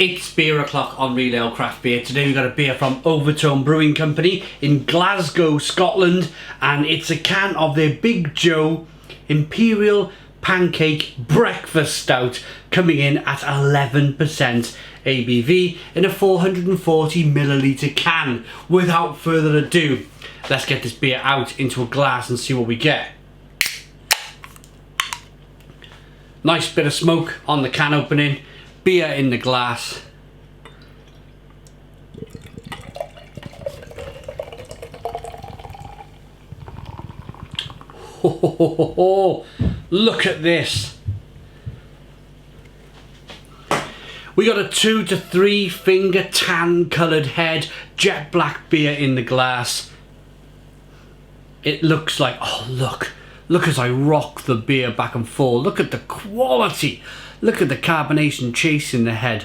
It's beer o'clock on Real Ale Craft Beer. Today we've got a beer from Overtone Brewing Company in Glasgow, Scotland, and it's a can of their Big Joe Imperial Pancake Breakfast Stout, coming in at 11% ABV in a 440ml can. Without further ado, let's get this beer out into a glass and see what we get. Nice bit of smoke on the can opening. Beer in the glass. Oh, look at this. We got a 2 to 3 finger tan coloured head, jet black beer in the glass. It looks like, oh look as I rock the beer back and forth. Look at the quality. Look at the carbonation chasing the head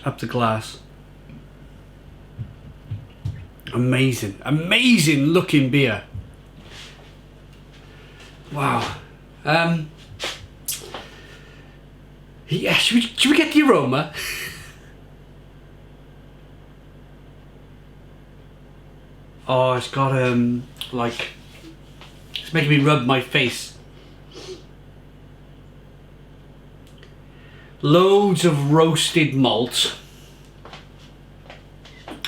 up the glass. Amazing, amazing looking beer. Wow. Yeah, should we get the aroma? Oh, it's got like, it's making me rub my face. Loads of roasted malt,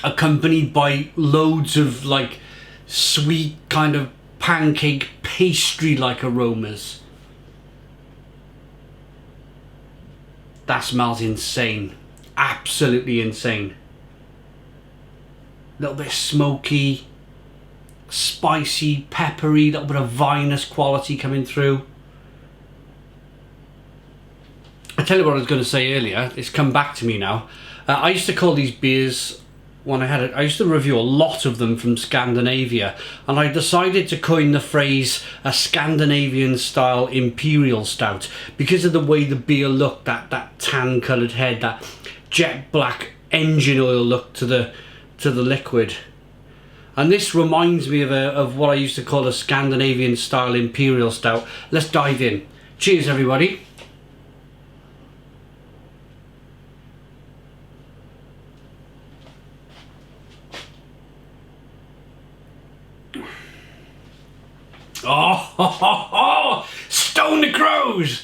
accompanied by loads of like sweet kind of pancake pastry like aromas. That smells insane. Absolutely insane. A little bit smoky, spicy, peppery, a little bit of vinous quality coming through. I tell you what I was going to say earlier, it's come back to me now. I used to call these beers, when I used to review a lot of them from Scandinavia, and I decided to coin the phrase a Scandinavian style Imperial Stout because of the way the beer looked, that tan coloured head, that jet black engine oil look to the liquid. And this reminds me of what I used to call a Scandinavian style Imperial Stout. Let's dive in. Cheers everybody. Oh, Stone the Crows!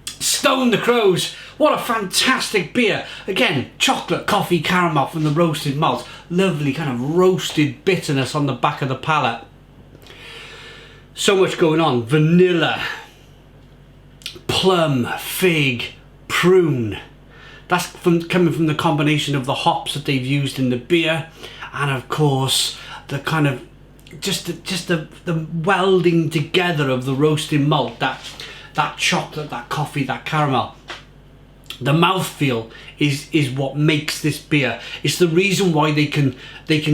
Stone the Crows! What a fantastic beer! Again, chocolate, coffee, caramel from the roasted malt. Lovely kind of roasted bitterness on the back of the palate. So much going on. Vanilla, plum, fig, prune. That's coming from the combination of the hops that they've used in the beer, and of course the kind of just the welding together of the roasted malt, that chocolate, that coffee, that caramel. The mouthfeel is what makes this beer. It's the reason why they can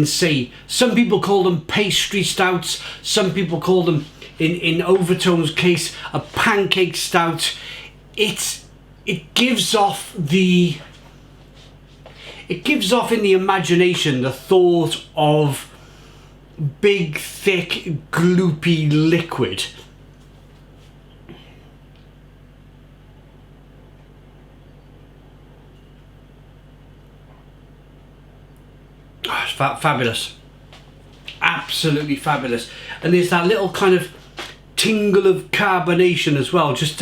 say, some people call them pastry stouts, some people call them, in Overtone's case, a pancake stout. It gives off in the imagination the thought of big, thick, gloopy liquid. Oh, it's fabulous. Absolutely fabulous. And there's that little kind of tingle of carbonation as well, just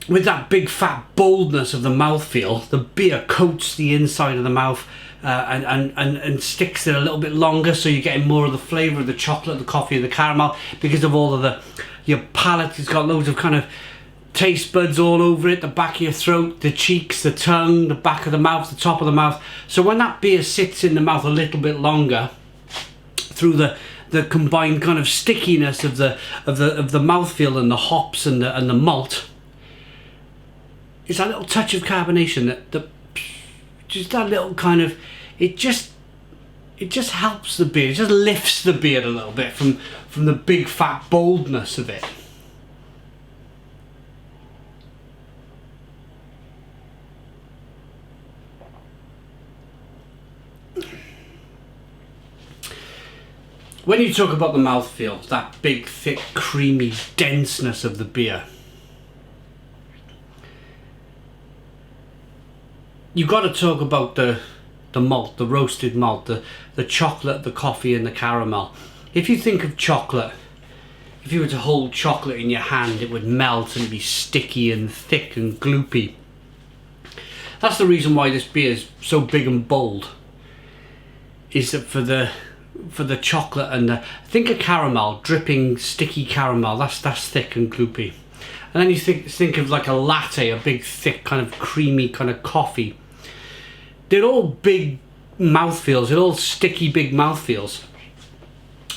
with that big fat boldness of the mouthfeel. The beer coats the inside of the mouth and sticks it a little bit longer, so you're getting more of the flavour of the chocolate, the coffee and the caramel, because of all of your palate has got loads of kind of taste buds all over it, the back of your throat, the cheeks, the tongue, the back of the mouth, the top of the mouth. So when that beer sits in the mouth a little bit longer, through the combined kind of stickiness of the mouthfeel and the hops and the malt, it's that little touch of carbonation just that little kind of, it just helps the beer. It just lifts the beer a little bit from the big fat boldness of it. When you talk about the mouthfeel, that big, thick, creamy denseness of the beer, you've got to talk about the malt, the roasted malt, the chocolate, the coffee and the caramel. If you think of chocolate, if you were to hold chocolate in your hand, it would melt and be sticky and thick and gloopy. That's the reason why this beer is so big and bold, is that for the chocolate and think of caramel, dripping sticky caramel, that's thick and gloopy. And then you think of like a latte, a big thick kind of creamy kind of coffee. They're all big mouthfeels, they're all sticky big mouthfeels.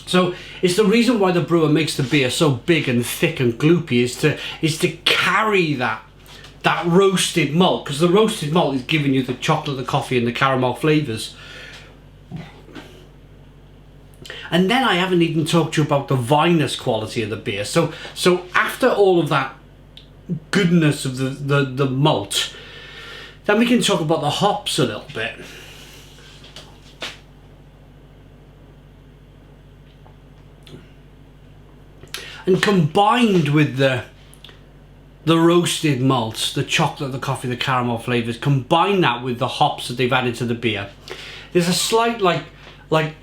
So it's the reason why the brewer makes the beer so big and thick and gloopy is to carry that roasted malt, because the roasted malt is giving you the chocolate, the coffee and the caramel flavours. And then I haven't even talked to you about the vinous quality of the beer. So after all of that goodness of the malt, then we can talk about the hops a little bit. And combined with the roasted malts, the chocolate, the coffee, the caramel flavours, combine that with the hops that they've added to the beer, there's a slight like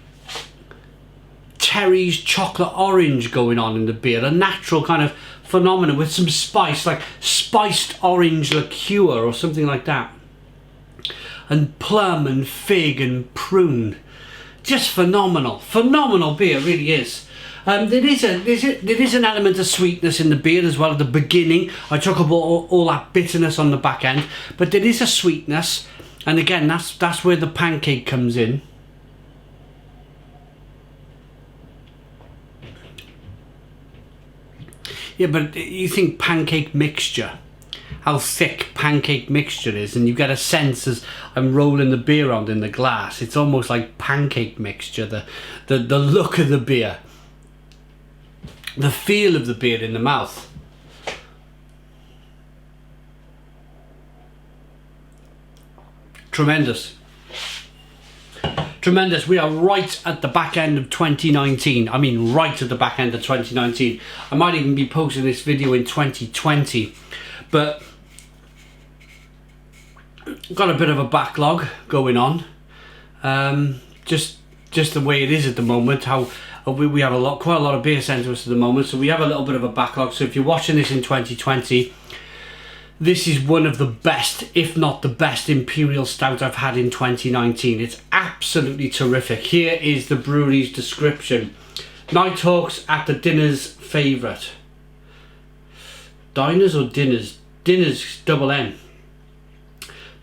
Terry's chocolate orange going on in the beer, a natural kind of phenomenon with some spice, like spiced orange liqueur or something like that, and plum and fig and prune. Just phenomenal beer, really is. There is an element of sweetness in the beer as well at the beginning. I talk about all that bitterness on the back end, but there is a sweetness, and again that's where the pancake comes in. Yeah, but you think pancake mixture, how thick pancake mixture is, and you get a sense as I'm rolling the beer around in the glass, it's almost like pancake mixture, the look of the beer, the feel of the beer in the mouth. Tremendous. Tremendous. We are right at the back end of 2019. I mean, right at the back end of 2019. I might even be posting this video in 2020, but got a bit of a backlog going on. Just the way it is at the moment. How we have quite a lot of beer sent to us at the moment, so we have a little bit of a backlog. So if you're watching this in 2020, this is one of the best, if not the best, Imperial Stout I've had in 2019. It's absolutely terrific. Here is the brewery's description. Nighthawks at the dinner's favourite. Diners or dinners? Dinners, double N.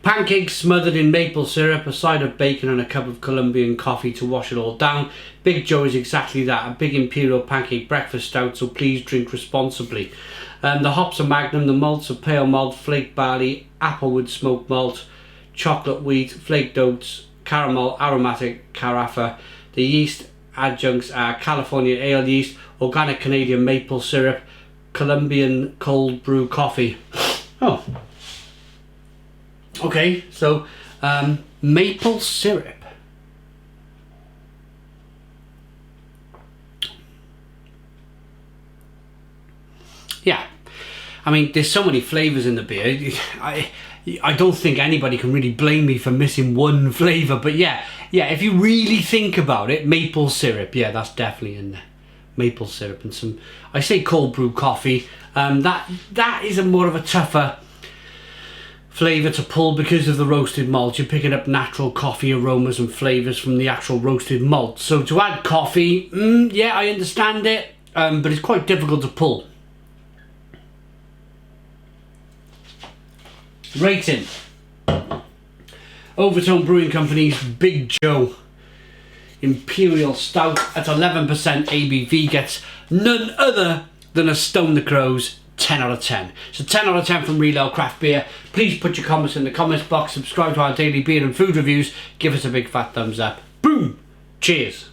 Pancakes smothered in maple syrup, a side of bacon and a cup of Colombian coffee to wash it all down. Big Joe is exactly that, a big Imperial Pancake breakfast stout, so please drink responsibly. The hops are Magnum, the malts are pale malt, flake barley, applewood smoked malt, chocolate wheat, flaked oats, caramel, aromatic carafa. The yeast adjuncts are California ale yeast, organic Canadian maple syrup, Colombian cold brew coffee. Oh. Okay, so maple syrup. Yeah, I mean, there's so many flavours in the beer. I don't think anybody can really blame me for missing one flavour, but yeah, if you really think about it, maple syrup, yeah, that's definitely in there. Maple syrup and some, I say cold brew coffee. That is a more of a tougher flavour to pull because of the roasted malt. You're picking up natural coffee aromas and flavours from the actual roasted malt. So to add coffee, yeah, I understand it, but it's quite difficult to pull. Rating. Overtone Brewing Company's Big Joe Imperial Stout at 11% ABV gets none other than a Stone the Crows 10 out of 10. So 10 out of 10 from Real Ale Craft Beer. Please put your comments in the comments box, subscribe to our daily beer and food reviews, give us a big fat thumbs up. Boom! Cheers!